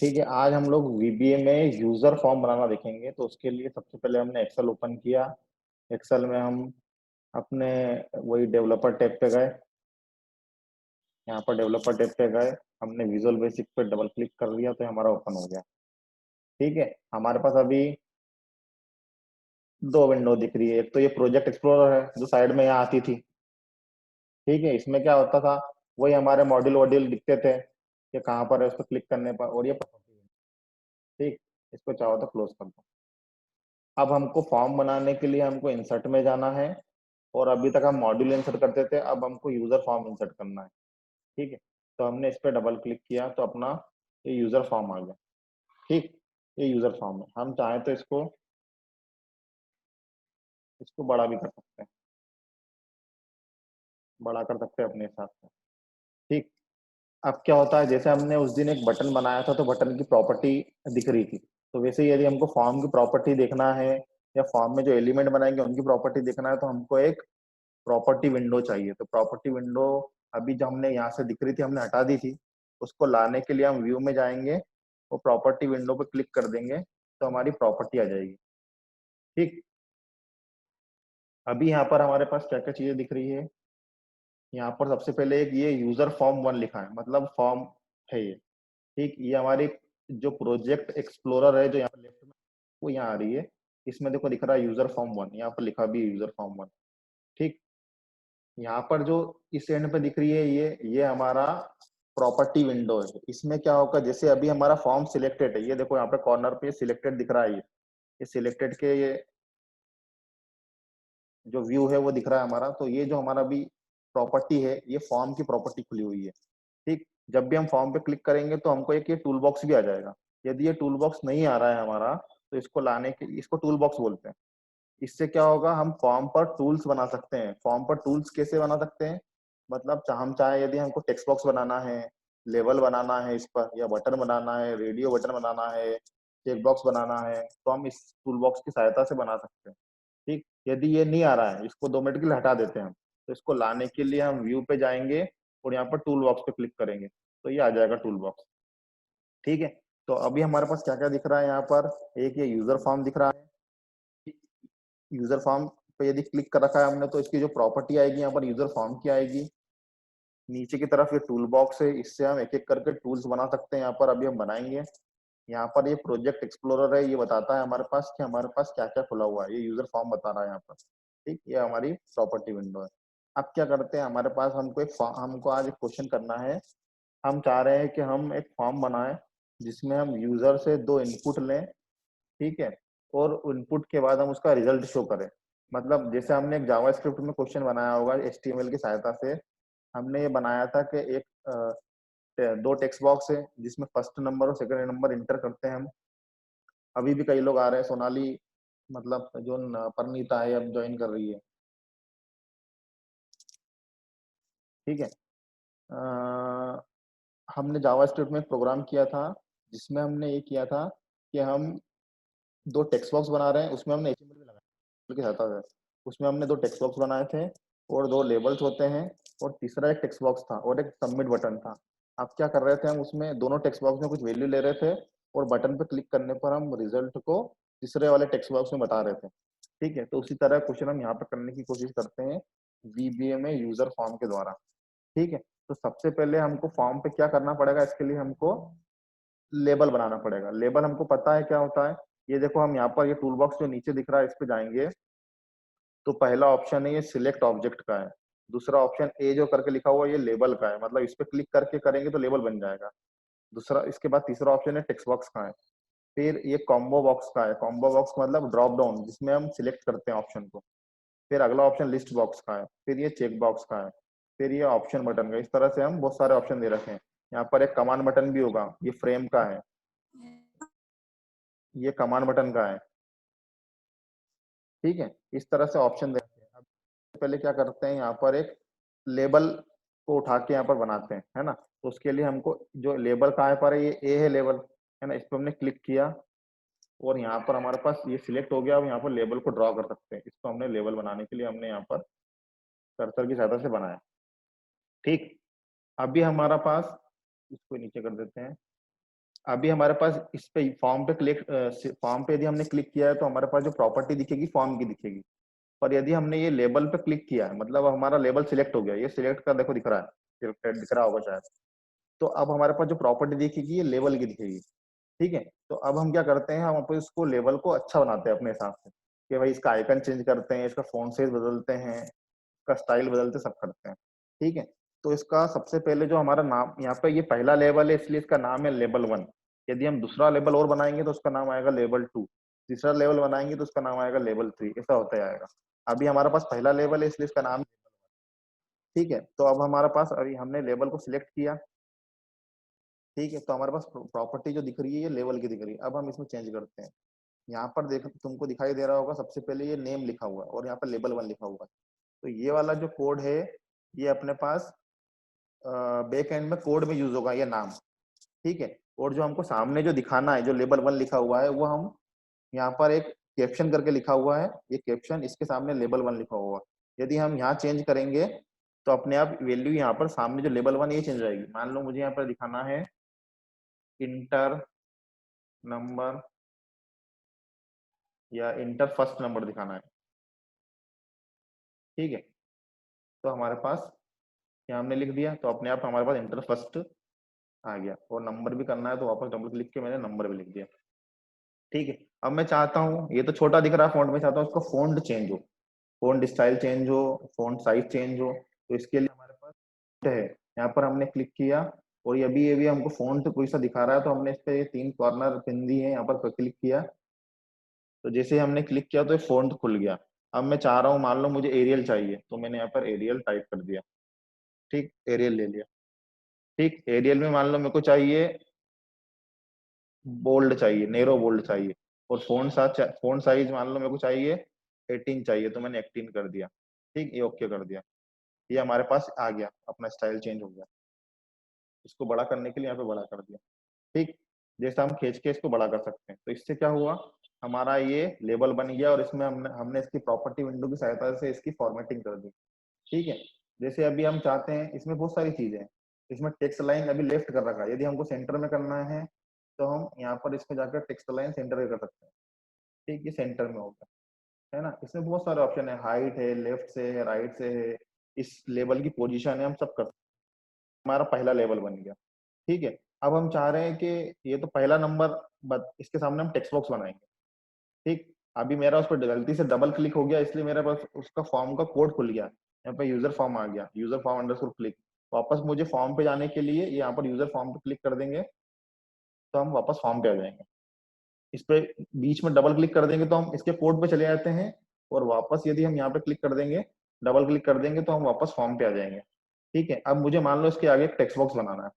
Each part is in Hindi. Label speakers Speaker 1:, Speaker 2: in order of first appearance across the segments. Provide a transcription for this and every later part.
Speaker 1: ठीक है, आज हम लोग वीबीए में यूजर फॉर्म बनाना देखेंगे। तो उसके लिए सबसे पहले हमने एक्सेल ओपन किया। एक्सेल में हम अपने वही डेवलपर टैब पे गए। यहाँ पर डेवलपर टैब पे गए, हमने विजुअल बेसिक पे डबल क्लिक कर लिया तो हमारा ओपन हो गया। ठीक है, हमारे पास अभी दो विंडो दिख रही है। एक तो ये प्रोजेक्ट एक्सप्लोरर है जो साइड में यहाँ आती थी। ठीक है, इसमें क्या होता था, वही हमारे मॉड्यूल वॉड्यूल दिखते थे कि कहाँ पर है, उस पर क्लिक करने पर। और ये ठीक, इसको चाहो तो क्लोज कर दो। अब हमको फॉर्म बनाने के लिए हमको इंसर्ट में जाना है, और अभी तक हम मॉड्यूल इंसर्ट करते थे, अब हमको यूजर फॉर्म इंसर्ट करना है। ठीक है, तो हमने इस पर डबल क्लिक किया तो अपना ये यूजर फॉर्म आ गया। ठीक, ये यूजर फॉर्म है। हम चाहें तो इसको इसको बड़ा भी कर सकते हैं, बड़ा कर सकते हैं अपने हिसाब से। ठीक, अब क्या होता है, जैसे हमने उस दिन एक बटन बनाया था तो बटन की प्रॉपर्टी दिख रही थी, तो वैसे ही यदि हमको फॉर्म की प्रॉपर्टी देखना है या फॉर्म में जो एलिमेंट बनाएंगे उनकी प्रॉपर्टी देखना है, तो हमको एक प्रॉपर्टी विंडो चाहिए। तो प्रॉपर्टी विंडो अभी जो हमने यहाँ से दिख रही थी हमने हटा दी थी, उसको लाने के लिए हम व्यू में जाएंगे, वो प्रॉपर्टी विंडो पे क्लिक कर देंगे तो हमारी प्रॉपर्टी आ जाएगी। ठीक, अभी यहाँ पर हमारे पास क्या क्या चीजें दिख रही है। यहाँ पर सबसे पहले एक ये यूजर फॉर्म 1 लिखा है, मतलब फॉर्म है ये। ठीक, ये हमारी जो प्रोजेक्ट एक्सप्लोरर है जो यहाँ पर लेफ्ट में, वो यहाँ आ रही है। इसमें देखो दिख रहा है यूजर फॉर्म 1, यहाँ पर लिखा भी है यूजर फॉर्म 1। ठीक, यहाँ पर जो इस एंड पे दिख रही है ये हमारा प्रॉपर्टी विंडो है। इसमें क्या होगा, जैसे अभी हमारा फॉर्म सिलेक्टेड है, ये देखो यहाँ पे कॉर्नर पे सिलेक्टेड दिख रहा है। ये सिलेक्टेड के ये जो व्यू है वो दिख रहा है हमारा। तो ये जो हमारा अभी प्रॉपर्टी है, ये फॉर्म की प्रॉपर्टी खुली हुई है। ठीक, जब भी हम फॉर्म पे क्लिक करेंगे तो हमको एक ये टूल बॉक्स भी आ जाएगा। यदि ये टूल बॉक्स नहीं आ रहा है हमारा, तो इसको लाने के, इसको टूल बॉक्स बोलते हैं। इससे क्या होगा, हम फॉर्म पर टूल्स बना सकते हैं। फॉर्म पर टूल्स कैसे बना सकते हैं, मतलब हम चाहे यदि हमको टेक्स्ट बॉक्स बनाना है, लेवल बनाना है इस पर, या बटन बनाना है, रेडियो बटन बनाना है, चेक बॉक्स बनाना है, तो हम इस टूल बॉक्स की सहायता से बना सकते हैं। ठीक, यदि ये नहीं आ रहा है, इसको 2 मिनट के लिए हटा देते हैं हम, तो इसको लाने के लिए हम व्यू पे जाएंगे और यहाँ पर टूल बॉक्स पे क्लिक करेंगे तो ये आ जाएगा टूल बॉक्स। ठीक है, तो अभी हमारे पास क्या क्या दिख रहा है यहाँ पर, एक ये यूजर फॉर्म दिख रहा है। यूजर फॉर्म पे यदि क्लिक कर रखा है हमने, तो इसकी जो प्रॉपर्टी आएगी यहाँ पर यूजर फॉर्म की आएगी। नीचे की तरफ ये टूल बॉक्स है, इससे हम एक एक करके टूल्स बना सकते हैं। यहाँ पर अभी हम बनाएंगे। यहाँ पर ये प्रोजेक्ट एक्सप्लोरर है, ये बताता है हमारे पास कि हमारे पास क्या क्या खुला हुआ है। ये यूजर फॉर्म बता रहा है यहाँ पर। ठीक, ये हमारी प्रॉपर्टी विंडो है। अब क्या करते हैं, हमारे पास हमको आज एक क्वेश्चन करना है। हम चाह रहे हैं कि हम एक फॉर्म बनाएं जिसमें हम यूजर से 2 इनपुट लें। ठीक है, और इनपुट के बाद हम उसका रिजल्ट शो करें। मतलब जैसे हमने एक जावास्क्रिप्ट में क्वेश्चन बनाया होगा एचटीएमएल की सहायता से, हमने ये बनाया था कि एक 2 टेक्स्ट बॉक्स है जिसमें फर्स्ट नंबर और सेकंड नंबर इंटर करते हैं हम। अभी भी कई लोग आ रहे हैं, सोनाली, मतलब जो परनीता है अब ज्वाइन कर रही है। ठीक है, हमने जावास्क्रिप्ट में एक प्रोग्राम किया था जिसमें हमने ये किया था कि हम 2 टेक्स्ट बॉक्स बना रहे हैं, उसमें हमने एचटीएमएल भी लगाया की सहायता से। उसमें हमने 2 टेक्स्ट बॉक्स बनाए थे और 2 लेबल्स होते हैं, और तीसरा एक टेक्स्ट बॉक्स था और एक सबमिट बटन था। अब क्या कर रहे थे, हम उसमें दोनों टेक्स्ट बॉक्स में कुछ वैल्यू ले रहे थे, और बटन पे क्लिक करने पर हम रिजल्ट को तीसरे वाले टेक्स्ट बॉक्स में बता रहे थे। ठीक है, तो उसी तरह क्वेश्चन हम यहाँ पे करने की कोशिश करते हैं वीबीए में यूजर फॉर्म के द्वारा। ठीक है, तो सबसे पहले हमको फॉर्म पे क्या करना पड़ेगा, इसके लिए हमको लेबल बनाना पड़ेगा। लेबल हमको पता है क्या होता है। ये देखो, हम यहाँ पर ये टूल बॉक्स जो नीचे दिख रहा है इस पे जाएंगे, तो पहला ऑप्शन है ये सिलेक्ट ऑब्जेक्ट का है। दूसरा ऑप्शन ए जो करके लिखा हुआ है ये लेबल का है, मतलब इस पे क्लिक करके करेंगे तो लेबल बन जाएगा। दूसरा, इसके बाद तीसरा ऑप्शन है टेक्स्ट बॉक्स का है। फिर ये कॉम्बो बॉक्स का है। कॉम्बो बॉक्स मतलब ड्रॉप डाउन जिसमें हम सिलेक्ट करते हैं ऑप्शन को। फिर अगला ऑप्शन लिस्ट बॉक्स का है। फिर ये चेक बॉक्स का है। फिर ये ऑप्शन बटन का। इस तरह से हम बहुत सारे ऑप्शन दे रखे हैं। यहाँ पर एक कमांड बटन भी होगा, ये फ्रेम का है, ये कमांड बटन का है। ठीक है, इस तरह से ऑप्शन देते हैं। अब पहले क्या करते हैं, यहाँ पर एक लेबल को उठा के यहाँ पर बनाते हैं, है ना। तो उसके लिए हमको जो लेबल कहाँ पर है, ये ए है लेबल, है ना। इस पर हमने क्लिक किया और यहाँ पर हमारे पास ये सिलेक्ट हो गया। अब यहाँ पर लेबल को ड्रॉ कर सकते हैं। इसको हमने लेबल बनाने के लिए हमने यहाँ पर कर्सर की सहायता से बनाया। ठीक, अभी हमारा पास, इसको नीचे कर देते हैं। अभी हमारे पास इस पे फॉर्म पे क्लिक, फॉर्म पे यदि हमने क्लिक किया है तो हमारे पास जो प्रॉपर्टी दिखेगी फॉर्म की दिखेगी। पर यदि हमने ये लेबल पे क्लिक किया है, मतलब हमारा लेबल सिलेक्ट हो गया, ये सिलेक्ट का देखो दिख रहा है, सिलेक्टेड दिख रहा होगा शायद। तो अब हमारे पास जो प्रॉपर्टी दिखेगी ये लेवल की दिखेगी। ठीक है, तो अब हम क्या करते हैं, हम अपने इसको लेवल को अच्छा बनाते हैं अपने हिसाब से, कि भाई इसका आइकन चेंज करते हैं, इसका फॉन्ट साइज बदलते हैं, इसका स्टाइल बदलते, सब करते हैं। ठीक है, तो इसका सबसे पहले जो हमारा नाम यहाँ पे, ये पहला लेवल है इसलिए इसका नाम है लेवल 1। यदि हम दूसरा लेवल और बनाएंगे तो उसका नाम आएगा लेवल 2, तीसरा लेवल बनाएंगे तो उसका नाम आएगा लेवल 3, ऐसा होता जाएगा। अभी हमारे पास पहला लेवल है इसलिए इसका नाम। ठीक है, तो अब हमारे पास, अभी हमने लेवल को सिलेक्ट किया। ठीक है, तो हमारे पास प्रॉपर्टी जो दिख रही है ये लेवल की दिख रही है। अब हम इसमें चेंज करते हैं। यहाँ पर देख, तुमको दिखाई दे रहा होगा सबसे पहले ये नेम लिखा हुआ है और यहाँ पर लेवल 1 लिखा हुआ है। तो ये वाला जो कोड है ये अपने पास बैक एंड में कोड में यूज होगा ये नाम। ठीक है, और जो हमको सामने जो दिखाना है, जो लेवल 1 लिखा हुआ है, वो हम यहाँ पर एक कैप्शन करके लिखा हुआ है, ये कैप्शन, इसके सामने लेवल 1 लिखा हुआ है। यदि हम यहाँ चेंज करेंगे तो अपने आप वैल्यू यहाँ पर सामने जो लेवल 1 ये चेंज आएगी। मान लो मुझे यहाँ पर दिखाना है इंटर नंबर या इंटर फर्स्ट नंबर दिखाना है। ठीक है, तो हमारे पास यहाँ हमने लिख दिया, तो अपने आप हमारे पास इंटर फर्स्ट आ गया। और नंबर भी करना है तो वापस डबल क्लिक के मैंने नंबर भी लिख दिया। ठीक है, अब मैं चाहता हूँ, ये तो छोटा दिख रहा है फॉन्ट में, चाहता हूँ इसका फॉन्ट चेंज हो, फॉन्ट स्टाइल चेंज हो, फॉन्ट साइज चेंज हो। तो इसके लिए हमारे पास है, यहाँ पर हमने क्लिक किया और ये भी हमको फॉन्ट कोई सा दिखा रहा है, तो हमने इस पे ये 3 कॉर्नर पिन दिए हैं, यहाँ पर क्लिक किया। तो जैसे हमने क्लिक किया तो ये फॉन्ट खुल गया। अब मैं चाह रहा हूँ, मान लो मुझे एरियल चाहिए, तो मैंने यहाँ पर एरियल टाइप कर दिया। ठीक, एरियल ले लिया। ठीक, एरियल में मान लो मेरे को चाहिए बोल्ड, चाहिए नेरो बोल्ड चाहिए, और फोन साइज मान लो मेरे को चाहिए 18 चाहिए, तो मैंने 18 कर दिया। ठीक, ये ओके कर दिया। ये हमारे पास आ गया, अपना स्टाइल चेंज हो गया। इसको बड़ा करने के लिए यहाँ पे बड़ा कर दिया। ठीक, जैसे हम खींच के इसको बड़ा कर सकते हैं। तो इससे क्या हुआ, हमारा ये लेबल बन गया और इसमें हमने हमने इसकी प्रॉपर्टी विंडो की सहायता से इसकी फॉर्मेटिंग कर दी। ठीक है, जैसे अभी हम चाहते हैं, इसमें बहुत सारी चीजें हैं। इसमें टेक्स्ट लाइन अभी लेफ्ट कर रखा है, यदि हमको सेंटर में करना है तो हम यहाँ पर इस पे जाकर टेक्स्ट लाइन सेंटर कर सकते हैं। ठीक, ये सेंटर में होगा, है ना। इसमें बहुत सारे ऑप्शन है, हाइट है, लेफ्ट से है, राइट से है, इस लेवल की पोजीशन है, हम सब कर सकते हैं। हमारा पहला लेवल बन गया। ठीक है, अब हम चाह रहे हैं कि ये तो पहला नंबर, इसके सामने हम टेक्स्ट बॉक्स बनाएंगे। ठीक, अभी मेरा उस पर गलती से डबल क्लिक हो गया, इसलिए मेरे पास उसका फॉर्म का कोड खुल गया। यहाँ पे यूजर फॉर्म आ गया, यूजर फॉर्म अंडरस्कोर क्लिक। वापस मुझे फॉर्म पे जाने के लिए यहाँ पर यूजर फॉर्म पे क्लिक कर देंगे तो हम वापस फॉर्म पे आ जाएंगे। इस पे बीच में डबल क्लिक कर देंगे तो हम इसके कोड पे चले जाते हैं, और वापस यदि हम यहाँ पे क्लिक कर देंगे, डबल क्लिक कर देंगे तो हम वापस फॉर्म पे आ जाएंगे। ठीक है, अब मुझे मान लो इसके आगे एक टेक्स्ट बॉक्स बनाना है।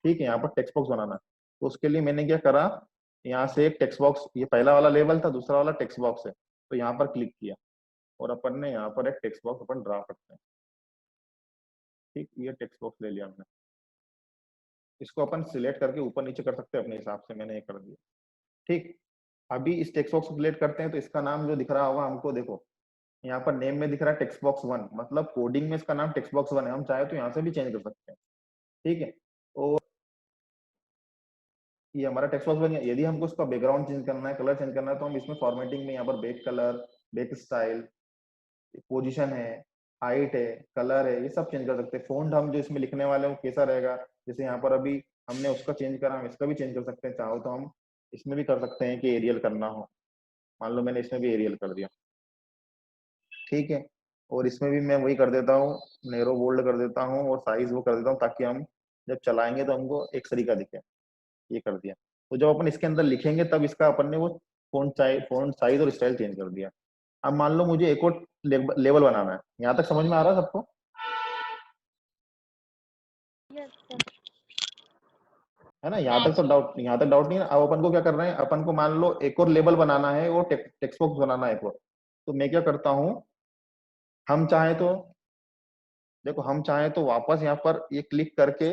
Speaker 1: ठीक है, यहाँ पर टेक्स्ट बॉक्स बनाना है, तो उसके लिए मैंने क्या करा, यहाँ से एक टेक्स्ट बॉक्स, ये पहला वाला लेवल था, दूसरा वाला टेक्स्ट बॉक्स है, तो यहाँ पर क्लिक किया और अपन ने यहाँ पर एक टेक्स्ट बॉक्स अपन ड्रा करते हैं। ठीक, ये टेक्स्ट बॉक्स ले लिया हमने, इसको अपन सिलेक्ट करके ऊपर नीचे कर सकते हैं अपने हिसाब से, मैंने ये कर दिया। ठीक, अभी इस टेक्स्ट बॉक्स को सिलेक्ट करते हैं तो इसका नाम जो दिख रहा होगा हमको, देखो यहाँ पर नेम में दिख रहा है टेक्स्ट बॉक्स 1, मतलब कोडिंग में इसका नाम टेक्स्ट बॉक्स 1 है। हम चाहे तो यहाँ से भी चेंज कर सकते हैं। ठीक है, और ये हमारा टेक्स्ट बॉक्स बन गया। यदि हमको उसका बैकग्राउंड चेंज करना है, कलर चेंज करना है, तो हम इसमें फॉर्मेटिंग में यहाँ पर back colour, back style, position है, हाइट है, कलर है, ये सब चेंज कर सकते हैं। फोंट हम जो इसमें लिखने वाले हैं वो कैसा रहेगा, जैसे यहाँ पर अभी हमने उसका चेंज करा, हम इसका भी चेंज कर सकते हैं। चाहो तो हम इसमें भी कर सकते हैं कि एरियल करना हो, मान लो मैंने इसमें भी एरियल कर दिया। ठीक है, और इसमें भी मैं वही कर देता हूँ, नैरो बोल्ड कर देता हूँ और साइज वो कर देता हूँ, ताकि हम जब चलाएंगे तो हमको एक तरीका दिखे। ये कर दिया, तो जब अपन इसके अंदर लिखेंगे तब इसका अपन ने वो फोंट साइज और स्टाइल चेंज कर दिया। अब मान लो मुझे एक और लेवल बनाना है। यहाँ तक समझ में आ रहा है सबको? है ना, यहाँ
Speaker 2: हाँ
Speaker 1: तक तो
Speaker 2: जी।
Speaker 1: डाउट नहीं है। अब अपन को क्या करना है, अपन को मान लो एक और लेवल बनाना है, वो टेक्स्ट बॉक्स बनाना है एक और। तो मैं क्या करता हूँ, हम चाहे तो, देखो हम चाहे तो वापस यहाँ पर ये क्लिक करके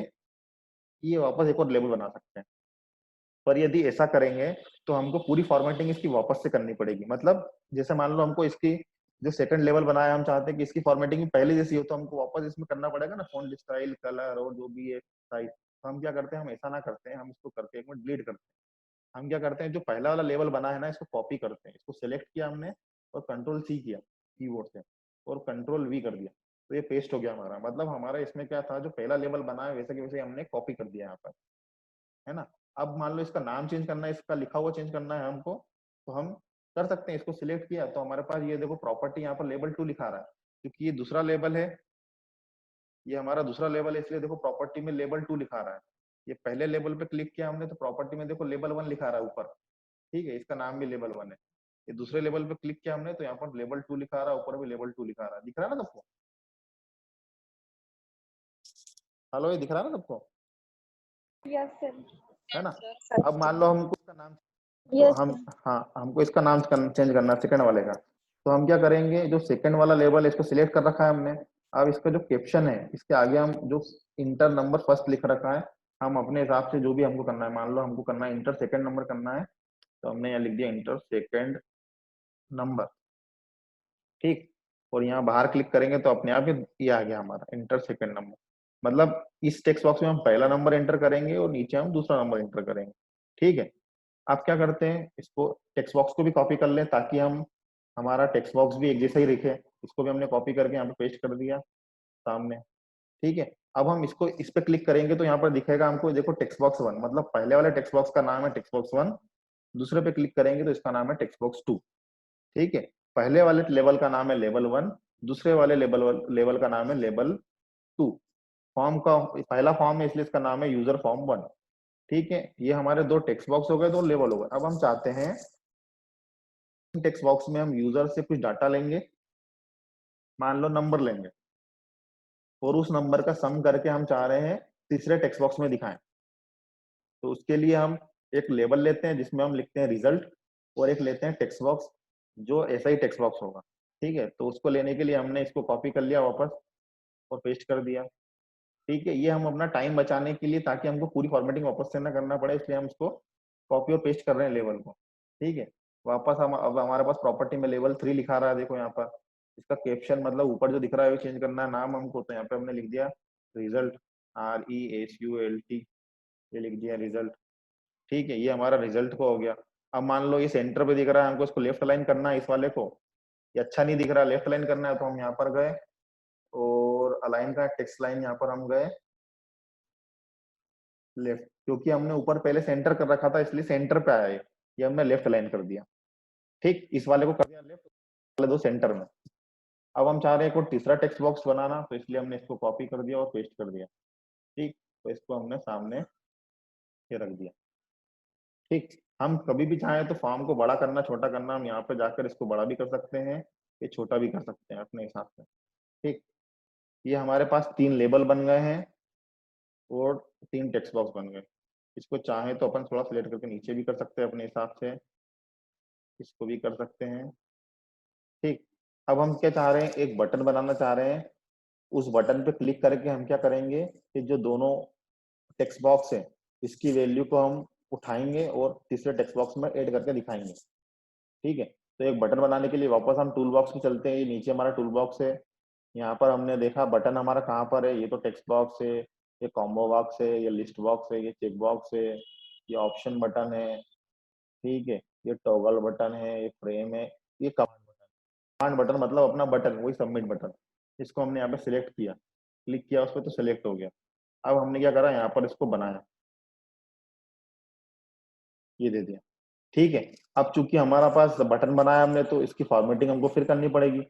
Speaker 1: ये वापस एक और लेवल बना सकते हैं। पर यदि ऐसा करेंगे तो हमको पूरी फॉर्मेटिंग इसकी वापस से करनी पड़ेगी। मतलब जैसे मान लो हमको इसकी जो सेकंड लेवल बनाया, हम चाहते हैं कि इसकी फॉर्मेटिंग पहले जैसी हो, तो हमको वापस इसमें करना पड़ेगा ना, फॉन्ट स्टाइल, कलर और जो भी है साइज, तो हम क्या करते हैं, हम ऐसा ना करते हैं, हम इसको करके एक मिनट डिलीट करते हैं। हम क्या करते हैं, जो पहला वाला लेवल बना है ना, इसको कॉपी करते हैं, इसको सिलेक्ट किया हमने और कंट्रोल सी किया कीबोर्ड से और कंट्रोल वी कर दिया, तो ये पेस्ट हो गया हमारा। मतलब हमारा इसमें क्या था, जो पहला लेवल बना है वैसे के वैसे हमने कॉपी कर दिया यहाँ पर, है ना। अब मान लो इसका नाम चेंज करना है, इसका लिखा हुआ चेंज करना है हमको, तो हम कर सकते हैं। इसको सिलेक्ट किया तो हमारे पास ये देखो प्रॉपर्टी यहाँ पर लेवल 2 लिखा रहा है, क्योंकि ये दूसरा लेवल है, ये हमारा दूसरा लेवल है, इसलिए देखो प्रॉपर्टी में लेवल 2 लिखा रहा है। ये पहले लेवल पे क्लिक किया हमने तो प्रॉपर्टी में देखो लेवल 1 लिखा रहा है ऊपर, ठीक है, इसका नाम भी लेवल 1 है। ये दूसरे लेवल पे क्लिक किया हमने तो यहाँ पर लेवल 2 लिखा रहा है, ऊपर भी लेवल 2 लिखा रहा है, दिख रहा है ना सबको? हेलो, ये दिख रहा है ना सबको?
Speaker 2: Yes sir.
Speaker 1: है ना। अब मान लो हमको इसका नाम, तो
Speaker 2: यस
Speaker 1: हम,
Speaker 2: सर।
Speaker 1: हाँ हमको इसका नाम चेंज करना है सेकंड वाले का, तो हम क्या करेंगे, जो सेकंड वाला लेवल है इसको सिलेक्ट कर रखा है हमने। अब इसका जो कैप्शन है इसके आगे हम जो इंटर नंबर फर्स्ट लिख रखा है, हम अपने हिसाब से जो भी हमको करना है, मान लो हमको करना है इंटर सेकंड नंबर करना है, तो हमने यहाँ लिख दिया इंटर सेकंड नंबर, ठीक। और यहाँ बाहर क्लिक करेंगे तो अपने आप ये आ गया हमारा इंटर सेकंड नंबर। मतलब इस टेक्स्ट बॉक्स में हम पहला नंबर एंटर करेंगे और नीचे हम दूसरा नंबर एंटर करेंगे, ठीक है। आप क्या करते हैं, इसको टेक्स्ट बॉक्स को भी कॉपी कर लें ताकि हम, हमारा टेक्स्ट बॉक्स भी एक जैसा ही दिखे। इसको भी हमने कॉपी करके यहाँ पे पेस्ट कर दिया सामने, ठीक है। अब हम इसको इस पे क्लिक करेंगे तो यहाँ पर दिखेगा हमको, देखो टेक्स्ट बॉक्स 1, मतलब पहले वाले टेक्स्ट बॉक्स का नाम है टेक्स्ट बॉक्स 1, दूसरे पे क्लिक करेंगे तो इसका नाम है टेक्स्ट बॉक्स 2, ठीक है। पहले वाले लेवल का नाम है लेवल 1, दूसरे वाले लेवल का नाम है लेवल 2। फॉर्म का पहला फॉर्म है इसलिए इसका नाम है यूजर फॉर्म 1, ठीक है। ये हमारे दो टेक्स्ट बॉक्स हो गए, दो लेवल हो गए। अब हम चाहते हैं टेक्स्ट बॉक्स में हम यूजर से कुछ डाटा लेंगे, मान लो नंबर लेंगे, और उस नंबर का सम करके हम चाह रहे हैं तीसरे टेक्स्ट बॉक्स में दिखाएं। तो उसके लिए हम एक लेबल लेते हैं जिसमें हम लिखते हैं रिजल्ट, और एक लेते हैं टेक्स्ट बॉक्स जो ऐसा ही टेक्स्ट बॉक्स होगा, ठीक है। तो उसको लेने के लिए हमने इसको कॉपी कर लिया वापस और पेस्ट कर दिया, ठीक है। ये हम अपना टाइम बचाने के लिए, ताकि हमको पूरी फॉर्मेटिंग वापस से ना करना पड़े, इसलिए हम इसको कॉपी और पेस्ट कर रहे हैं लेवल को, ठीक है। वापस हम, अब हमारे पास प्रॉपर्टी में लेवल 3 लिखा रहा है, देखो यहाँ पर। इसका कैप्शन मतलब ऊपर जो दिख रहा है वो चेंज करना है नाम हमको, तो यहाँ पे हमने लिख दिया रिजल्ट, RESULT, ये लिख दिया रिजल्ट, ठीक है। ये हमारा रिजल्ट को हो गया। अब मान लो ये सेंटर पे दिख रहा है, हमको इसको लेफ्ट अलाइन करना है इस वाले को, ये अच्छा नहीं दिख रहा, लेफ्ट अलाइन करना है, तो हम यहाँ पर गए और अलाइन का टेक्स्ट लाइन यहाँ पर हम गए लेफ्ट, क्योंकि हमने ऊपर पहले सेंटर कर रखा था इसलिए सेंटर पे आया ये हमने लेफ्ट अलाइन कर दिया, ठीक। इस वाले को कर दिया लेफ्ट, वाले दो सेंटर में। अब हम चाह रहे हैं कोई तीसरा टेक्स्ट बॉक्स बनाना, तो इसलिए हमने इसको कॉपी कर दिया और पेस्ट कर दिया, ठीक। तो इसको हमने सामने ये रख दिया, ठीक। हम कभी भी चाहें तो फॉर्म को बड़ा करना छोटा करना, हम यहाँ पे जाकर इसको बड़ा भी कर सकते हैं, ये छोटा भी कर सकते हैं अपने हिसाब से, ठीक। ये हमारे पास 3 लेबल बन गए हैं और 3 टेक्स्ट बॉक्स बन गए। इसको चाहे तो अपन थोड़ा सिलेक्ट करके नीचे भी कर सकते हैं अपने हिसाब से, इसको भी कर सकते हैं, ठीक। अब हम क्या चाह रहे हैं, एक बटन बनाना चाह रहे हैं। उस बटन पे क्लिक करके हम क्या करेंगे कि जो दोनों टेक्स्ट बॉक्स है इसकी वैल्यू को हम उठाएंगे और तीसरे टेक्स्ट बॉक्स में ऐड करके दिखाएंगे, ठीक है। तो एक बटन बनाने के लिए वापस हम टूल बॉक्स में चलते हैं, ये नीचे हमारा टूल बॉक्स है। यहाँ पर हमने देखा बटन हमारा कहाँ पर है, ये तो टेक्स्ट बॉक्स है, ये कॉम्बो बॉक्स है, ये लिस्ट बॉक्स है, ये चेक बॉक्स है, ये ऑप्शन बटन है, ठीक है, ये टॉगल बटन है, ये फ्रेम है, ये कमांड बटन मतलब अपना बटन वही सबमिट बटन। इसको हमने यहाँ पे सिलेक्ट किया, क्लिक किया उस पर तो सिलेक्ट हो गया। अब हमने क्या करा, यहाँ पर इसको बनाया, ये दे दिया, ठीक है। अब चूंकि हमारा पास बटन बनाया हमने तो इसकी फॉर्मेटिंग हमको फिर करनी पड़ेगी।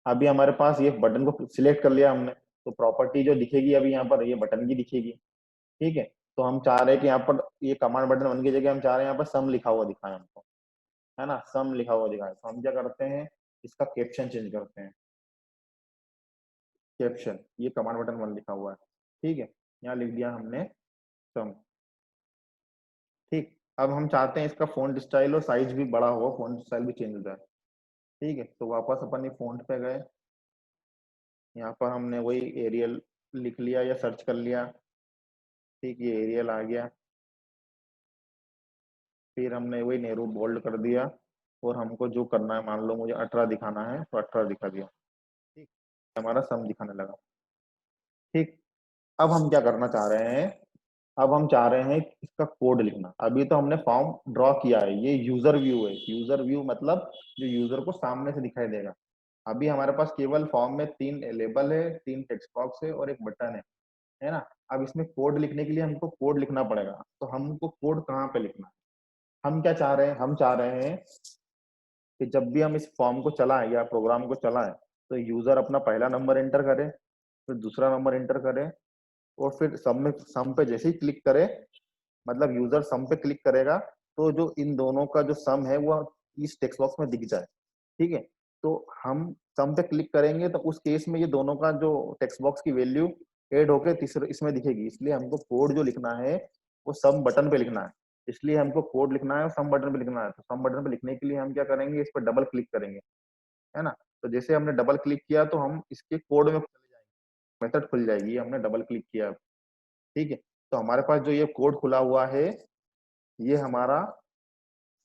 Speaker 1: अभी हमारे पास ये बटन को सिलेक्ट कर लिया हमने, तो प्रॉपर्टी जो दिखेगी अभी यहाँ पर ये बटन की दिखेगी, ठीक है। तो हम चाह रहे हैं कि यहाँ पर ये कमांड बटन वन की जगह हम चाह रहे हैं यहाँ पर सम लिखा हुआ दिखाए हमको, है ना, सम लिखा हुआ दिखाए। तो हम क्या करते हैं, इसका कैप्शन चेंज करते हैं, कैप्शन ये कमांड बटन वन लिखा हुआ है, ठीक है, यहाँ लिख दिया हमने सम, ठीक। अब हम चाहते हैं इसका फॉन्ट स्टाइल और साइज भी बड़ा हो, फॉन्ट स्टाइल भी चेंज हो जाए, ठीक है। तो वापस अपन ये फॉन्ट पे गए, यहाँ पर हमने वही एरियल लिख लिया या सर्च कर लिया, ठीक, ये एरियल आ गया। फिर हमने वही नेहरू बोल्ड कर दिया, और हमको जो करना है, मान लो मुझे 18 दिखाना है तो 18 दिखा दिया, ठीक, हमारा सम दिखाने लगा, ठीक। अब हम क्या करना चाह रहे हैं, अब हम चाह रहे हैं इसका कोड लिखना। अभी तो हमने फॉर्म ड्रॉ किया है, ये यूजर व्यू है। यूजर व्यू मतलब जो यूजर को सामने से दिखाई देगा। अभी हमारे पास केवल फॉर्म में 3 लेबल है, 3 टेक्स्ट बॉक्स है और एक बटन है ना। अब इसमें कोड लिखने के लिए हमको कोड लिखना पड़ेगा। तो हमको कोड कहाँ पे लिखना है? हम क्या चाह रहे हैं? हम चाह रहे हैं कि जब भी हम इस फॉर्म को चलाएं या प्रोग्राम को चलाएं, तो यूजर अपना पहला नंबर एंटर करे, फिर दूसरा नंबर एंटर करे, और फिर सम पे जैसे ही क्लिक करे, मतलब यूजर सम पे क्लिक करेगा, तो जो इन दोनों का जो सम है वो इस टेक्स्ट बॉक्स में दिख जाए। ठीक है। तो हम सम पे क्लिक करेंगे तो उस केस में ये दोनों का जो टेक्स्ट बॉक्स की वैल्यू ऐड होके तीसरे इसमें दिखेगी। इसलिए हमको कोड जो लिखना है वो सम बटन पे लिखना है। इसलिए हमको कोड लिखना है और सम बटन पे लिखना है। तो सम बटन पे लिखने के लिए हम क्या करेंगे? इस पर डबल क्लिक करेंगे, है ना। तो जैसे हमने डबल क्लिक किया तो हम इसके कोड में चले जाएंगे, मेथड खुल जाएगी। हमने डबल क्लिक किया, ठीक है। तो हमारे पास जो ये कोड खुला हुआ है, ये हमारा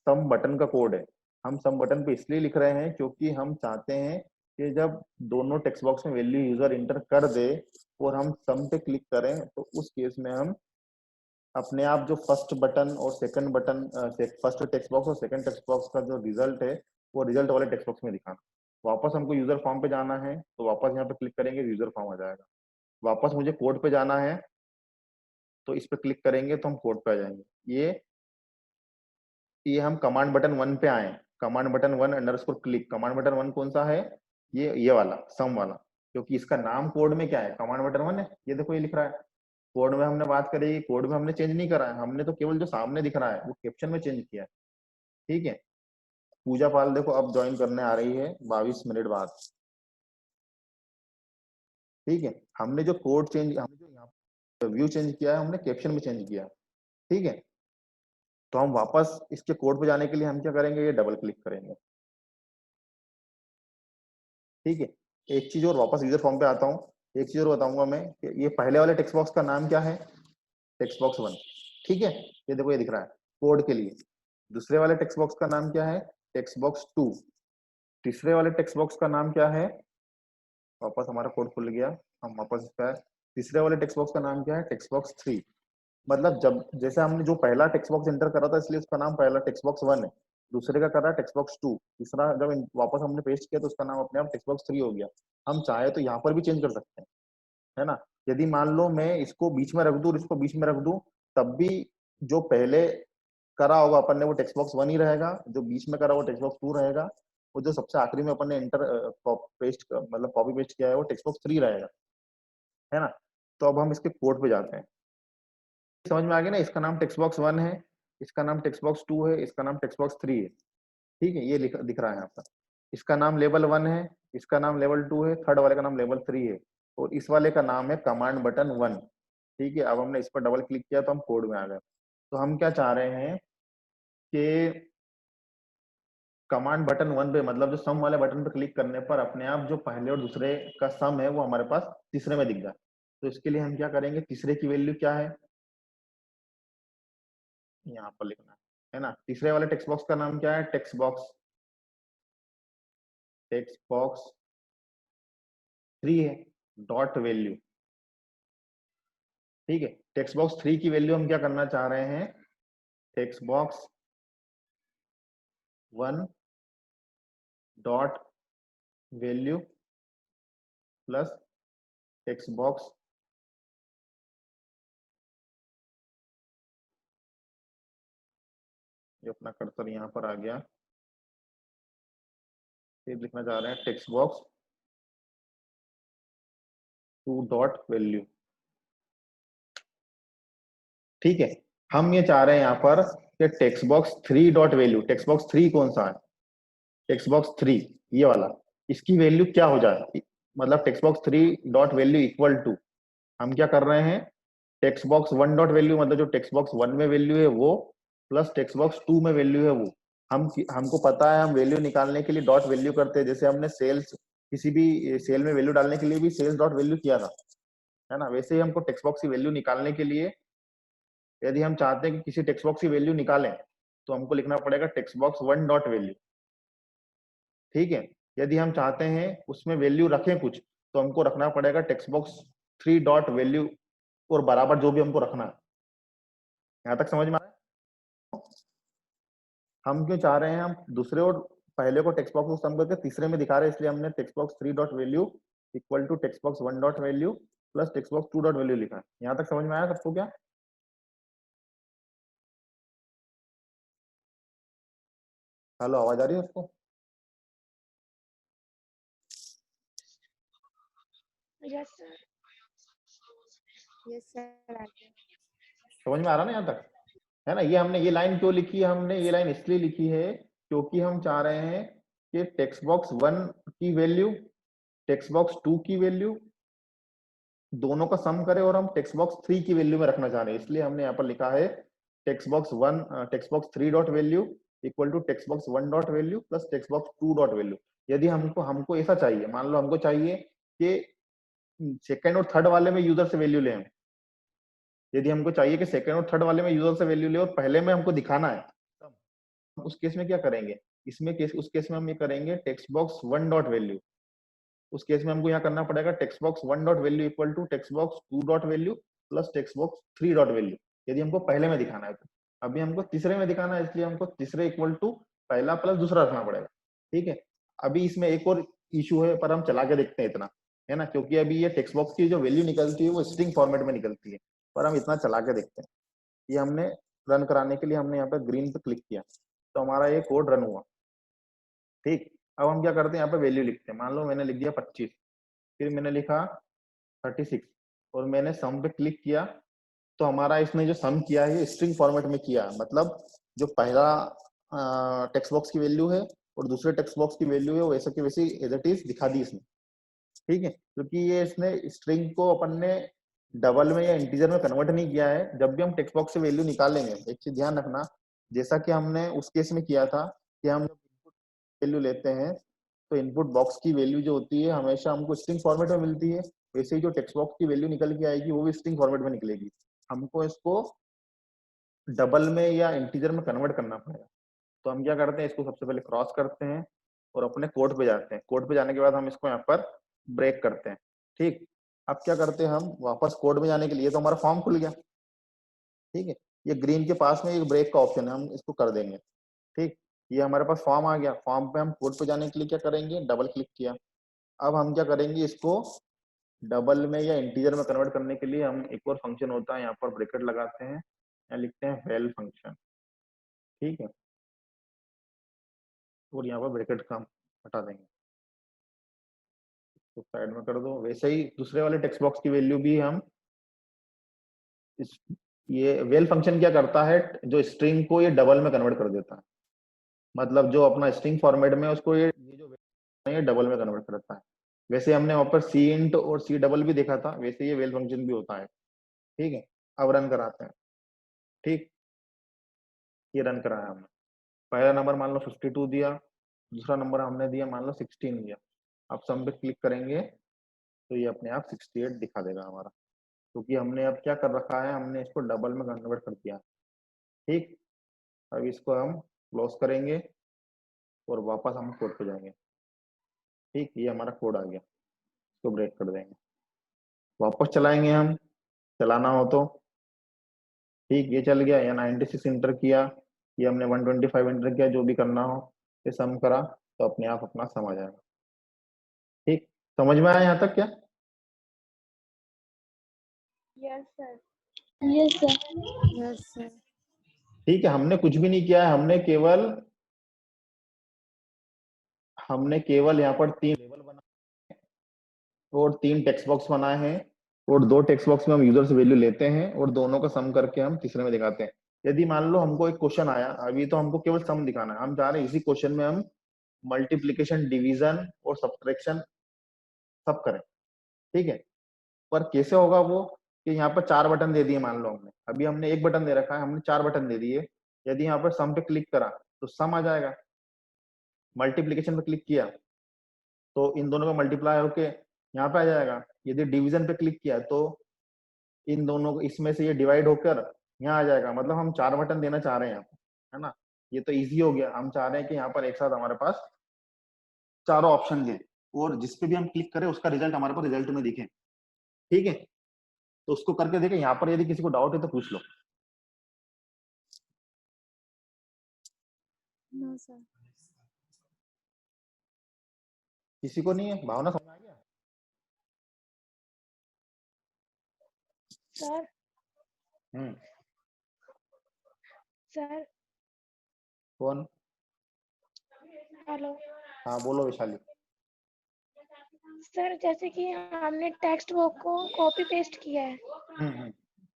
Speaker 1: सम बटन का कोड है। हम सम बटन पे इसलिए लिख रहे हैं क्योंकि हम चाहते हैं कि जब दोनों टेक्स्ट बॉक्स में वैल्यू यूजर इंटर कर दे और हम सम पे क्लिक करें, तो उस केस में हम अपने आप जो फर्स्ट बटन और second button, first text box और सेकंड टेक्स्ट बॉक्स का जो रिजल्ट है वो रिजल्ट वाले टेक्स्ट बॉक्स में दिखाना। वापस हमको यूजर फॉर्म पे जाना है, तो वापस यहाँ पे क्लिक करेंगे, यूजर फॉर्म आ जाएगा। वापस मुझे कोड पे जाना है, तो इस पे क्लिक करेंगे तो हम कोड पे आ जाएंगे। ये हम कमांड बटन 1 पे आए। Command button 1 underscore click. Command button 1 कौन सा है? ये वाला, सम वाला। क्योंकि इसका नाम कोड में क्या है? कमांड बटन 1 है। ये देखो ये लिख रहा है। कोड में हमने बात करी, कोड में हमने चेंज नहीं करा है, हमने तो केवल जो सामने दिख रहा है वो कैप्शन में चेंज किया है। ठीक है। पूजा पाल देखो अब ज्वाइन करने आ रही है 22 मिनट बाद। ठीक है। हमने जो कोड चेंज, हमने जो यहाँ व्यू चेंज किया है, हमने कैप्शन में चेंज किया। ठीक है। तो हम वापस इसके कोड पे जाने के लिए हम क्या करेंगे? ये डबल क्लिक करेंगे। ठीक है। एक चीज और, वापस यूजर फॉर्म पे आता हूँ। एक चीज और बताऊंगा मैं कि ये पहले वाले टेक्स्ट बॉक्स का नाम क्या है? Text box 1। ठीक है। ये देखो ये दिख रहा है कोड के लिए। दूसरे वाले टेक्स्ट बॉक्स का नाम क्या है? Text box 2। तीसरे वाले टेक्स्ट बॉक्स का नाम क्या है? वापस हमारा कोड खुल गया, हम वापस इसका तीसरे वाले टेक्स्ट बॉक्स का नाम क्या है? Text box 3। मतलब जब जैसे हमने जो पहला टेक्स्ट बॉक्स एंटर करा था, इसलिए उसका नाम पहला टेक्स्ट बॉक्स 1 है। दूसरे का करा टेक्स्ट बॉक्स 2। तीसरा जब वापस हमने पेस्ट किया तो उसका नाम अपने आप टेक्स्ट बॉक्स 3 हो गया। हम चाहे तो यहाँ पर भी चेंज कर सकते हैं, है ना। यदि मान लो मैं इसको बीच में रख दूं और इसको बीच में रख दूं, तब भी जो पहले करा होगा अपन ने वो टेक्स्ट बॉक्स 1 ही रहेगा, जो बीच में करा वो टेक्स्ट बॉक्स 2 रहेगा, और जो सबसे आखिरी में अपन ने एंटर पेस्ट मतलब कॉपी पेस्ट किया है वो टेक्स्ट बॉक्स 3 रहेगा, है ना। तो अब हम इसके कोड पे जाते हैं। समझ में आ गया ना? इसका नाम टेक्स्ट बॉक्स 1 है, इसका नाम टेक्स्ट बॉक्स 2 है, इसका नाम टेक्स्ट बॉक्स 3 है। ठीक है। ये दिख रहा है यहाँ पर। इसका नाम लेवल 1 है, इसका नाम लेवल 2 है, थर्ड वाले का नाम लेवल 3 है, और इस वाले का नाम है कमांड बटन 1। ठीक है। अब हमने इस पर डबल क्लिक किया तो हम कोड में आ गए। तो हम क्या चाह रहे हैं कि कमांड बटन 1 पे, मतलब जो सम वाले बटन पे क्लिक करने पर अपने आप जो पहले और दूसरे का सम है वो हमारे पास तीसरे में दिख जाए। तो इसके लिए हम क्या करेंगे? तीसरे की वैल्यू क्या है? यहाँ पर लिखना है ना। तीसरे वाले टेक्स्ट बॉक्स का नाम क्या है? टेक्स्ट बॉक्स 3 है, डॉट वैल्यू। ठीक है। टेक्स्ट बॉक्स 3 की वैल्यू हम क्या करना चाह रहे हैं? Text box 1 dot value plus text box, जो अपना कर्सर यहाँ पर आ गया, फिर लिखना चाह रहे हैं टेक्स्ट बॉक्स 2 डॉट वैल्यू। ठीक है। हम ये चाह रहे हैं यहाँ पर कि text box 3 dot value, text box 3 कौन सा है? टेक्स्ट बॉक्स 3 ये वाला, इसकी वैल्यू क्या हो जाए? मतलब text box 3 dot value equal to, हम क्या कर रहे हैं? टेक्स्ट बॉक्स 1 डॉट वैल्यू मतलब जो टेक्स्ट बॉक्स 1 में वैल्यू है वो, प्लस टेक्स्ट बॉक्स 2 में वैल्यू है वो। हमको पता है हम वैल्यू निकालने के लिए डॉट वैल्यू करते हैं। जैसे हमने सेल्स, किसी भी सेल में वैल्यू डालने के लिए भी सेल्स डॉट वैल्यू किया था, है ना। वैसे ही हमको टेक्स्ट बॉक्स की वैल्यू निकालने के लिए, यदि हम चाहते हैं कि किसी टेक्स्ट बॉक्स की वैल्यू निकालें, तो हमको लिखना पड़ेगा टेक्स्ट बॉक्स 1 डॉट वैल्यू। ठीक है। यदि हम चाहते हैं उसमें वैल्यू रखें कुछ, तो हमको रखना पड़ेगा टेक्स्ट बॉक्स 3 डॉट वैल्यू और बराबर जो भी हमको रखना है। यहाँ तक समझ में आ रहा है? हम क्यों चाह रहे हैं, हम दूसरे और पहले को टेक्स्ट बॉक्स को सम करके तीसरे में दिखा रहे हैं, इसलिए हमने text box 3 dot value equal to text box 1 dot value plus text box 2 dot value लिखा है। यहाँ तक समझ में आया सबको क्या? हेलो, आवाज आ रही है उसको?
Speaker 2: Yes sir.
Speaker 3: Yes sir.
Speaker 1: समझ में आ रहा ना यहाँ तक? है ना? ये हमने ये लाइन क्यों लिखी है, हमने ये लाइन इसलिए लिखी है क्योंकि हम चाह रहे हैं कि टेक्स्ट बॉक्स 1 की वैल्यू टेक्स्ट बॉक्स 2 की वैल्यू दोनों का सम करे और हम टेक्स्ट बॉक्स 3 की वैल्यू में रखना चाह रहे हैं। इसलिए हमने यहाँ पर लिखा है text box 3 dot value equal to text box 1 dot value plus text box 2 dot value. यदि हमको हमको ऐसा चाहिए, मान लो हमको चाहिए कि सेकंड और थर्ड वाले में यूजर से वैल्यू लें, यदि हमको चाहिए कि सेकंड और थर्ड वाले में यूजर से वैल्यू ले और पहले में हमको दिखाना है, उस केस में क्या करेंगे? उस केस में हम ये करेंगे टेक्स्ट बॉक्स 1 डॉट वैल्यू। उस केस में हमको यहाँ करना पड़ेगा text box 1 dot value equal to text box 2 dot value plus text box 3 dot value, यदि हमको पहले में दिखाना है तो। अभी हमको तीसरे में दिखाना है, इसलिए हमको तीसरे इक्वल टू पहला प्लस दूसरा रखना पड़ेगा। ठीक है, अभी इसमें एक और इशू है, पर हम चला के देखते हैं इतना, है ना? क्योंकि अभी ये टेक्स्ट बॉक्स की जो वैल्यू निकलती है वो स्ट्रिंग फॉर्मेट में निकलती है, पर हम इतना चला के देखते हैं। ये हमने रन कराने के लिए हमने यहाँ पे ग्रीन पे क्लिक किया तो हमारा ये कोड रन हुआ। ठीक, अब हम क्या करते हैं, यहाँ पे वैल्यू लिखते हैं। मान लो मैंने लिख दिया 25, फिर मैंने लिखा 36 और मैंने सम पे क्लिक किया तो हमारा इसने जो सम किया है ये स्ट्रिंग फॉर्मेट में किया, मतलब जो पहला टेक्स्ट बॉक्स की वैल्यू है और दूसरे टेक्स्ट बॉक्स की वैल्यू है वो वैसे की वैसी एज इट इज दिखा दी इसने। ठीक है, क्योंकि ये इसने स्ट्रिंग को अपन ने डबल में या इंटीजर में कन्वर्ट नहीं किया है। जब भी हम टेक्स्ट बॉक्स से वैल्यू निकालेंगे, एक चीज ध्यान रखना, जैसा कि हमने उस केस में किया था कि हम वैल्यू लेते हैं तो इनपुट बॉक्स की वैल्यू जो होती है हमेशा हमको स्ट्रिंग फॉर्मेट में मिलती है, वैसे ही जो टेक्स्ट बॉक्स की वैल्यू निकल के आएगी वो भी स्ट्रिंग फॉर्मेट में निकलेगी। हमको इसको डबल में या इंटीजर में कन्वर्ट करना पड़ेगा। तो हम क्या करते हैं, इसको सबसे पहले क्रॉस करते हैं और अपने कोड पे जाते हैं। कोड पे जाने के बाद हम इसको यहाँ पर ब्रेक करते हैं। ठीक, अब क्या करते हैं, हम वापस कोड में जाने के लिए, तो हमारा फॉर्म खुल गया। ठीक है, ये ग्रीन के पास में एक ब्रेक का ऑप्शन है, हम इसको कर देंगे। ठीक, ये हमारे पास फॉर्म आ गया। फॉर्म पे हम कोड पे जाने के लिए क्या करेंगे, डबल क्लिक किया। अब हम क्या करेंगे, इसको डबल में या इंटीजर में कन्वर्ट करने के लिए हम एक और फंक्शन होता है, यहाँ पर ब्रैकेट लगाते हैं, यहाँ लिखते हैं वेल फंक्शन। ठीक है, और यहाँ पर ब्रैकेट का हम हटा देंगे, तो साइड में कर दो। वैसे ही दूसरे वाले टेक्स्ट बॉक्स की वैल्यू भी हम इस ये वेल फंक्शन क्या करता है, जो स्ट्रिंग को ये डबल में कन्वर्ट कर देता है। मतलब जो अपना स्ट्रिंग फॉर्मेट में उसको ये जो ये डबल में कन्वर्ट करता है। वैसे हमने वहां पर सी इंट और सी डबल भी देखा था, वैसे ये वेल फंक्शन भी होता है। ठीक है, अब रन कराते हैं। ठीक, ये रन कराया हमने। पहला नंबर मान लो 52 दिया, दूसरा नंबर हमने दिया मान लो 16 दिया। अब सम पे क्लिक करेंगे तो ये अपने आप 68 दिखा देगा हमारा, क्योंकि हमने अब क्या कर रखा है, हमने इसको डबल में कन्वर्ट कर दिया। ठीक, अब इसको हम क्लोज करेंगे और वापस हम कोड पे जाएंगे। ठीक, ये हमारा कोड आ गया, इसको ब्रेक कर देंगे, वापस चलाएंगे हम, चलाना हो तो। ठीक, ये चल गया, या 96 इंटर किया, ये हमने 125 इंटर किया, जो भी करना हो ये सम करा तो अपने आप अपना सम आ जाएगा। ठीक, समझ में आया यहाँ तक क्या?
Speaker 2: Yes sir.
Speaker 3: Yes sir. Yes sir.
Speaker 1: ठीक है, हमने कुछ भी नहीं किया है, हमने केवल यहाँ पर 3 लेवल बनाए और 3 टेक्स्ट बॉक्स बनाए हैं, और 2 टेक्स्ट बॉक्स में हम यूजर से वैल्यू लेते हैं और दोनों का सम करके हम तीसरे में दिखाते हैं। यदि मान लो हमको एक क्वेश्चन आया, अभी तो हमको केवल सम दिखाना है, हम चाह रहे हैं इसी क्वेश्चन में हम मल्टीप्लीकेशन, डिवीजन और सब्ट्रैक्शन सब करें। ठीक है, पर कैसे होगा वो, कि यहाँ पर 4 बटन दे दिए, मान लो हमने अभी हमने एक बटन दे रखा है, हमने 4 बटन दे दिए। यदि यहाँ पर सम पे क्लिक करा तो सम आ जाएगा, मल्टीप्लीकेशन पे क्लिक किया तो इन दोनों का मल्टीप्लाई होके यहाँ पे आ जाएगा, यदि डिवीजन पे क्लिक किया तो इन दोनों को इसमें से ये डिवाइड होकर यहाँ आ जाएगा। मतलब हम 4 बटन देना चाह रहे हैं यहाँ पे, है ना? ये तो इजी हो गया, हम चाह रहे हैं कि यहाँ पर एक साथ हमारे पास चारों ऑप्शन दे और जिसपे भी हम क्लिक करें उसका रिजल्ट हमारे पास रिजल्ट में दिखे। ठीक है, तो उसको करके देखें, यहाँ पर यदि किसी को डाउट है तो पूछ लो।
Speaker 3: No sir.
Speaker 1: किसी को नहीं है? भावना समझ आ गया?
Speaker 2: सर
Speaker 1: हम्म।
Speaker 2: सर
Speaker 1: कौन?
Speaker 2: हेलो
Speaker 1: हाँ बोलो वैशाली।
Speaker 2: सर, जैसे कि हमने टेक्स्ट बुक को कॉपी पेस्ट किया है,
Speaker 1: हम्म।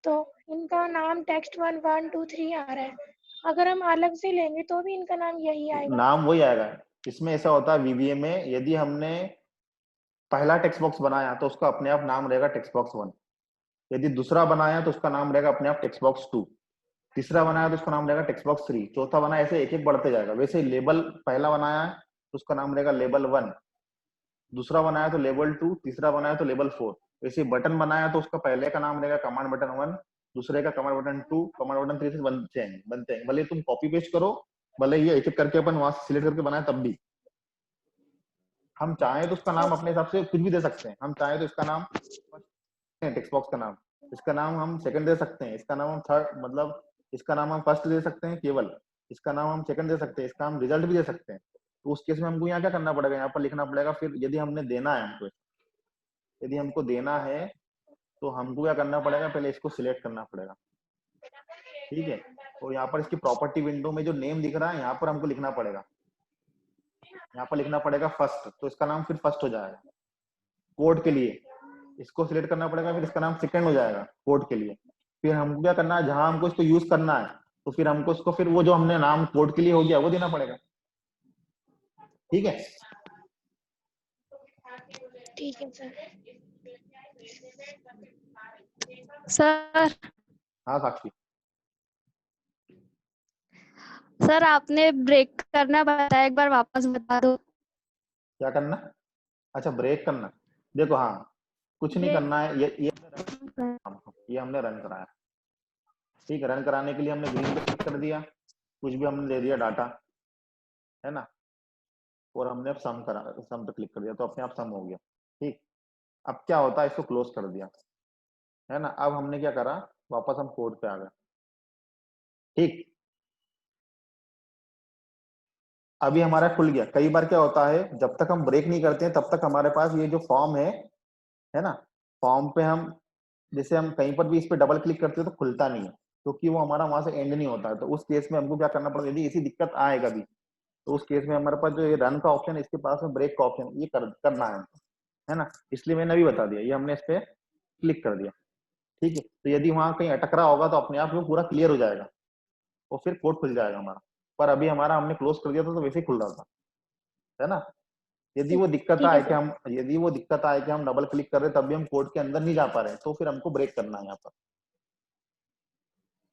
Speaker 2: तो इनका नाम टेक्स्ट 1 1 2 3 आ रहा है। अगर हम अलग से लेंगे तो भी इनका नाम यही आएगा।
Speaker 1: नाम वही आएगा। इसमें ऐसा होता है वीवीए में, यदि हमने पहला टेक्स्ट बॉक्स बनाया तो उसका अपने आप नाम रहेगा टेक्स्ट बॉक्स 1। यदि दूसरा बनाया तो उसका नाम रहेगा अपने आप टेक्स्ट बॉक्स 2। तीसरा बनाया तो उसका नाम रहेगा टेक्स्ट बॉक्स 3। चौथा बनाया, ऐसे एक एक बढ़ते जाएगा। वैसे लेबल पहला बनाया है तो उसका नाम रहेगा लेबल 1। दूसरा बनाया तो लेबल 2। तीसरा बनाया तो लेबल 4। वैसे बटन बनाया तो उसका पहले का नाम रहेगा कमांड बटन 1, दूसरे का कमांड बटन 2, कमांड बटन 3 से बनते हैं। भले तुम कॉपी पेस्ट करो, भले ये एक एक करके अपन वहां से सिलेक्ट करके बनाए, तब भी हम चाहें तो उसका नाम अपने हिसाब से कुछ भी दे सकते हैं। हम चाहें तो इसका नाम टेक्स्ट बॉक्स का नाम, इसका नाम हम सेकंड दे सकते हैं, इसका नाम हम थर्ड, मतलब इसका नाम हम फर्स्ट दे सकते हैं केवल, इसका नाम हम सेकंड दे सकते हैं, इसका हम रिजल्ट भी दे सकते हैं। तो उस केस में हमको यहाँ क्या करना पड़ेगा? यहाँ पर लिखना पड़ेगा। फिर यदि हमने देना है हमको, यदि हमको देना है तो हमको क्या करना पड़ेगा? पहले इसको सिलेक्ट करना पड़ेगा, ठीक है। और यहाँ पर इसकी प्रॉपर्टी विंडो में जो नेम दिख रहा है, यहाँ पर हमको लिखना पड़ेगा, यहाँ पर लिखना पड़ेगा फर्स्ट, तो इसका नाम फिर फर्स्ट हो जाएगा। कोड के लिए इसको सिलेक्ट करना पड़ेगा, फिर इसका नाम सेकंड हो जाएगा कोड के लिए। फिर हमको क्या करना है, जहां हमको इसको यूज करना है तो फिर हमको इसको, फिर वो जो हमने नाम कोड के लिए हो गया वो देना पड़ेगा, ठीक है।
Speaker 2: ठीक है सर।
Speaker 3: सर
Speaker 1: हाँ साक्षी।
Speaker 3: सर आपने ब्रेक करना बताया, एक बार वापस बता दो।
Speaker 1: क्या करना? अच्छा ब्रेक करना। देखो हाँ, कुछ नहीं
Speaker 3: ब्रेक
Speaker 1: करना है। ये हमने रन कराया, ठीक है। रन कराने के लिए हमने ग्रीन पे क्लिक कर दिया, कुछ भी हमने दे दिया डाटा, है ना। और हमने अब सम पे क्लिक कर दिया तो अपने आप सम हो गया, ठीक। अब क्या होता है, इसको क्लोज कर दिया, है ना। अब हमने क्या करा, वापस हम कोड पे आ गए, ठीक। अभी हमारा खुल गया। कई बार क्या होता है, जब तक हम ब्रेक नहीं करते हैं तब तक हमारे पास ये जो फॉर्म है ना, फॉर्म पे हम जैसे हम कहीं पर भी इस पे डबल क्लिक करते हैं तो खुलता नहीं है, क्योंकि वो हमारा वहां से एंड नहीं होता है। तो उस केस में हमको क्या करना पड़ेगा, यदि ऐसी दिक्कत आए कभी, तो उस केस में हमारे पास जो ये रन का ऑप्शन है, इसके पास में ब्रेक का ऑप्शन, ये करना है ना। इसलिए मैंने अभी बता दिया, ये हमने इस पे क्लिक कर दिया, ठीक है। तो यदि वहां कहीं अटक रहा होगा तो अपने आप वो पूरा क्लियर हो जाएगा और फिर कोड खुल जाएगा हमारा। पर अभी हमारा हमने क्लोज कर दिया था तो वैसे ही खुल रहा था, है ना। यदि वो दिक्कत
Speaker 2: ठीक है
Speaker 1: आए कि
Speaker 2: सर।
Speaker 1: हम डबल क्लिक कर रहे हैं तब भी हम कोड के अंदर नहीं जा पा रहे हैं, तो फिर हमको ब्रेक करना है यहाँ पर,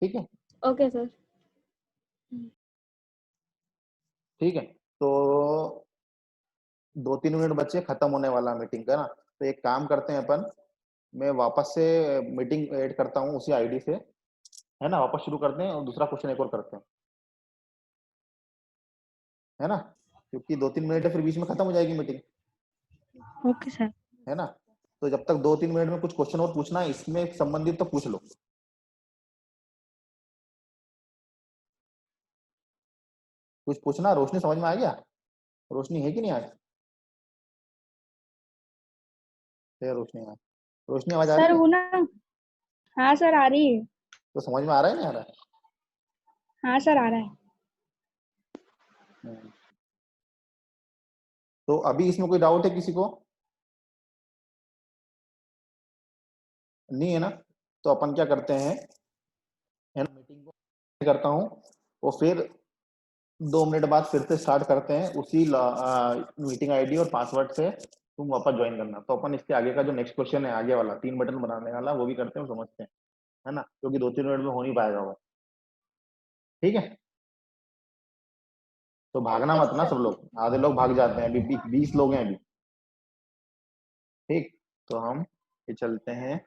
Speaker 1: ठीक है।
Speaker 3: Okay sir.
Speaker 1: ठीक है, तो 2-3 मिनट बचे, खत्म होने वाला मीटिंग का ना। तो एक काम करते हैं अपन, मैं वापस से मीटिंग ऐड करता हूँ उसी आईडी से, है ना। वापस शुरू करते हैं और दूसरा क्वेश्चन एक और करते हैं, है ना। क्योंकि 2-3 मिनट है, फिर बीच में खत्म हो जाएगी मीटिंग,
Speaker 3: ओके सर।
Speaker 1: है ना। तो जब तक 2-3 मिनट में कुछ क्वेश्चन और पूछना है इसमें संबंधित तो पूछ लो। कुछ पूछना? रोशनी समझ में आ गया? रोशनी है कि नहीं आज? है रोशनी? आज रोशनी आवाज आ
Speaker 4: सर
Speaker 1: रही है?
Speaker 4: वो ना, हाँ सर आ रही है।
Speaker 1: तो समझ में आ रहा है नहीं आ रहा है?
Speaker 4: हाँ सर आ रहा है।
Speaker 1: तो अभी इसमें कोई डाउट है किसी को? नहीं है ना। तो अपन क्या करते हैं, है ना, मीटिंग को करता हूँ और फिर 2 मिनट बाद फिर से स्टार्ट करते हैं उसी मीटिंग आईडी और पासवर्ड से। तुम वापस ज्वाइन करना। तो अपन इसके आगे का जो नेक्स्ट क्वेश्चन है, आगे वाला 3 बटन बनाने वाला, वो भी करते हैं, समझते हैं, है ना। क्योंकि 2-3 मिनट में हो नहीं पाएगा वो, ठीक है। तो भागना
Speaker 2: ओके
Speaker 1: मत ना
Speaker 2: सर।
Speaker 1: सब लोग, आधे लोग भाग जाते हैं, अभी 20 लोग हैं अभी, ठीक। तो हम ये चलते हैं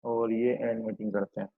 Speaker 1: और ये एंड मीटिंग करते हैं।